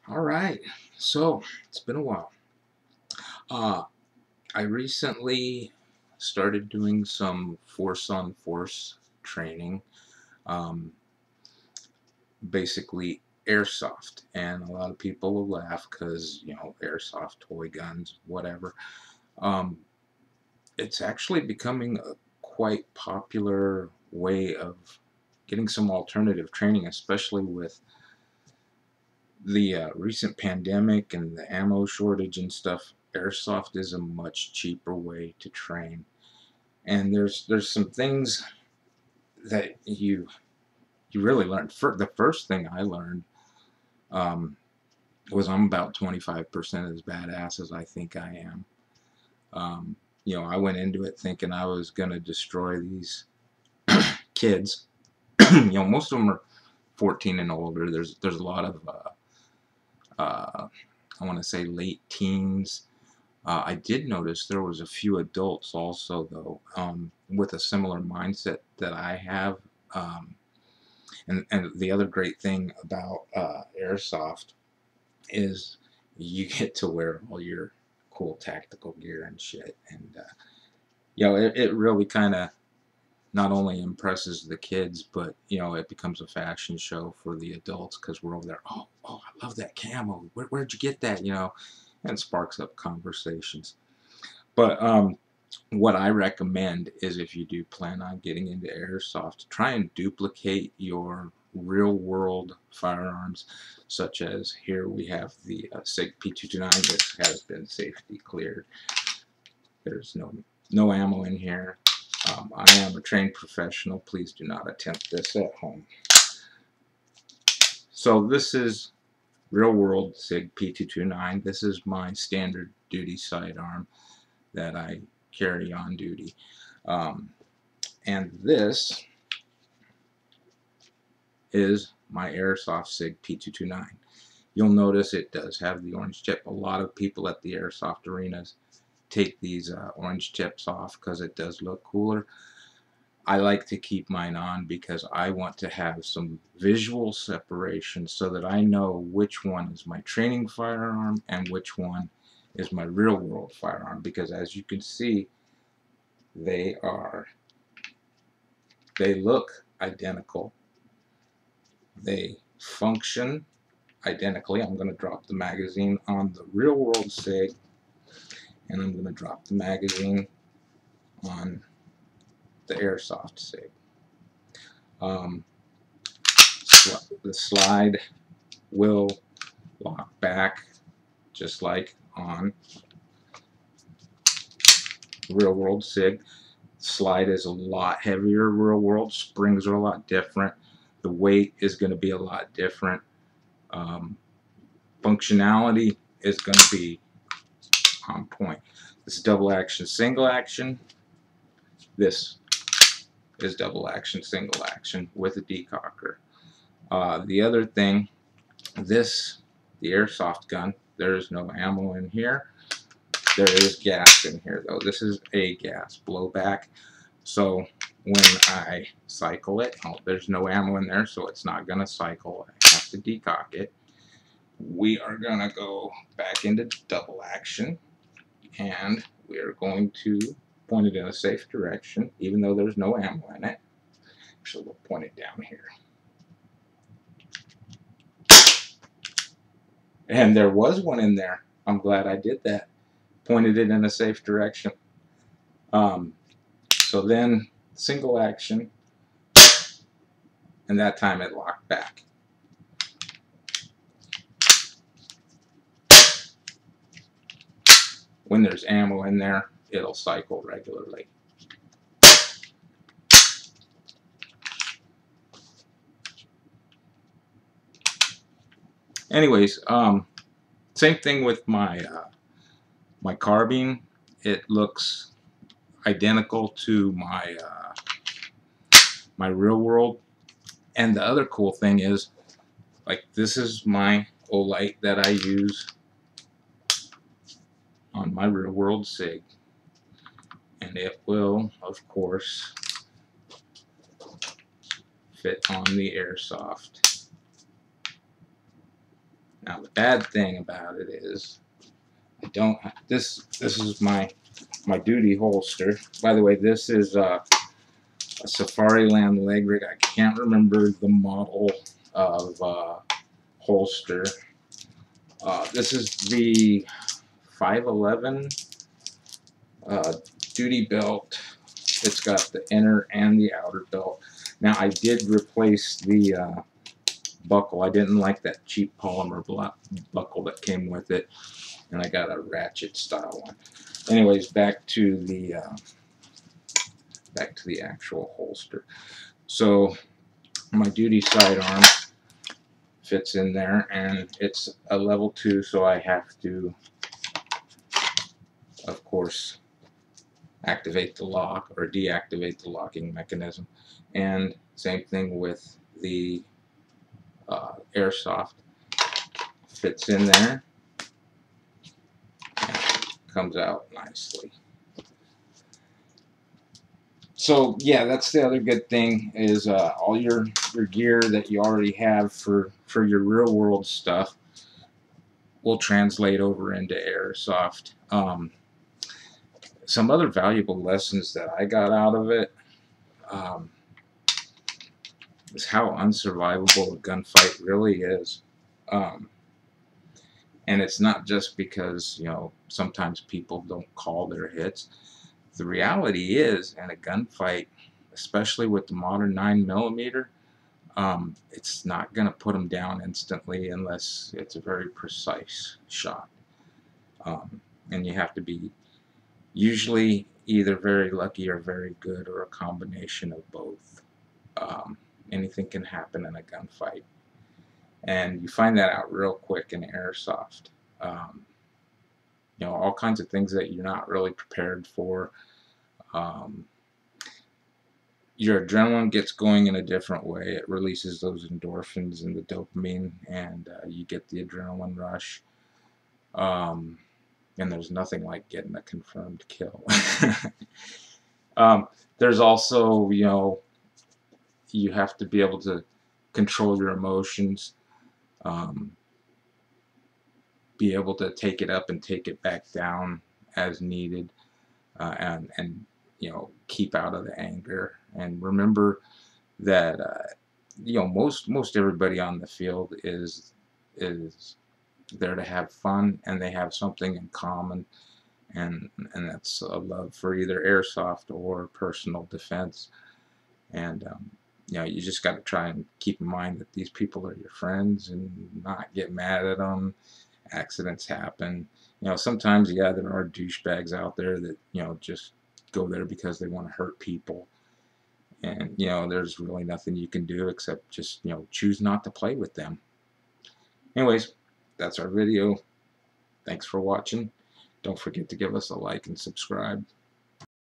All right, so it's been a while. Uh, I recently started doing some force on force training, um, basically airsoft. And a lot of people will laugh because, airsoft, toy guns, whatever. Um, it's actually becoming a quite popular way of getting some alternative training, especially with the recent pandemic and the ammo shortage and stuff. Airsoft is a much cheaper way to train, and there's some things that you really learn. The first thing I learned um, was I'm about 25% as badass as I think I am. Um, I went into it thinking I was gonna destroy these kids. Most of them are 14 and older. There's a lot of I want to say late teens. I did notice there was a few adults also, though, with a similar mindset that I have. Um, and the other great thing about airsoft is you get to wear all your cool tactical gear and shit. And, it really kind of not only impresses the kids, but, it becomes a fashion show for the adults because we're over there, oh, I love that camo. Where'd you get that? And sparks up conversations. But what I recommend is if you do plan on getting into airsoft, try and duplicate your real world firearms, such as here we have the SIG P229. This has been safety cleared. There's no ammo in here. I am a trained professional. Please do not attempt this at home. So this is real world SIG P229. This is my standard duty sidearm that I carry on duty. Um, and this is my Airsoft SIG P229. You'll notice it does have the orange tip. A lot of people at the airsoft arenas take these orange tips off because it does look cooler. I like to keep mine on because I want to have some visual separation so that I know which one is my training firearm and which one is my real world firearm, because as you can see, they look identical. They function identically. I'm going to drop the magazine on the real world SIG, and I'm going to drop the magazine on the airsoft SIG. Um, the slide will lock back just like on real world SIG. Slide is a lot heavier. Real world springs are a lot different. The weight is going to be a lot different. Um, functionality is going to be on point. This is double action, single action. This is double action, single action with a decocker. The other thing, the airsoft gun, there is no ammo in here. There is gas in here though. This is a gas blowback. So when I cycle it, there's no ammo in there, so it's not going to cycle. I have to decock it. We are going to go back into double action, and we are going to point it in a safe direction, even though there's no ammo in it. Actually, we'll point it down here. And there was one in there. I'm glad I did that. Pointed it in a safe direction. So then single action, and that time it locked back. When there's ammo in there, it'll cycle regularly. Anyways, same thing with my carbine. It looks identical to my real world. And the other cool thing is, like, this is my Olight that I use on my real world SIG, and it will, of course, fit on the airsoft. Now the bad thing about it is I don't. This is my duty holster. By the way, this is a Safariland leg rig. I can't remember the model of holster. This is the 511 duty belt. It's got the inner and the outer belt. Now I did replace the buckle. I didn't like that cheap polymer buckle that came with it, and I got a ratchet style one. Anyways, back to the actual holster. So my duty sidearm fits in there, and it's a level 2, so I have to, of course, activate the lock or deactivate the locking mechanism. And same thing with the Airsoft. Fits in there and comes out nicely. So yeah, that's the other good thing is all your gear that you already have for your real world stuff will translate over into Airsoft. Some other valuable lessons that I got out of it is how unsurvivable a gunfight really is. And it's not just because, you know, sometimes people don't call their hits. The reality is, in a gunfight, especially with the modern 9mm, it's not going to put them down instantly unless it's a very precise shot. And you have to be usually either very lucky or very good, or a combination of both. Anything can happen in a gunfight, and you find that out real quick in Airsoft. You know, all kinds of things that you're not really prepared for. Your adrenaline gets going in a different way. It releases those endorphins and the dopamine, and you get the adrenaline rush. And there's nothing like getting a confirmed kill. There's also, you know, you have to be able to control your emotions, be able to take it up and take it back down as needed, and you know, keep out of the anger. And remember that you know, most everybody on the field is there to have fun, and they have something in common, and that's a love for either Airsoft or personal defense. And you know, you just got to try and keep in mind that these people are your friends and not get mad at them. Accidents happen. You know, sometimes, yeah, there are douchebags out there that, you know, just go there because they want to hurt people. And, you know, there's really nothing you can do except just, you know, choose not to play with them. Anyways, that's our video. Thanks for watching. Don't forget to give us a like and subscribe.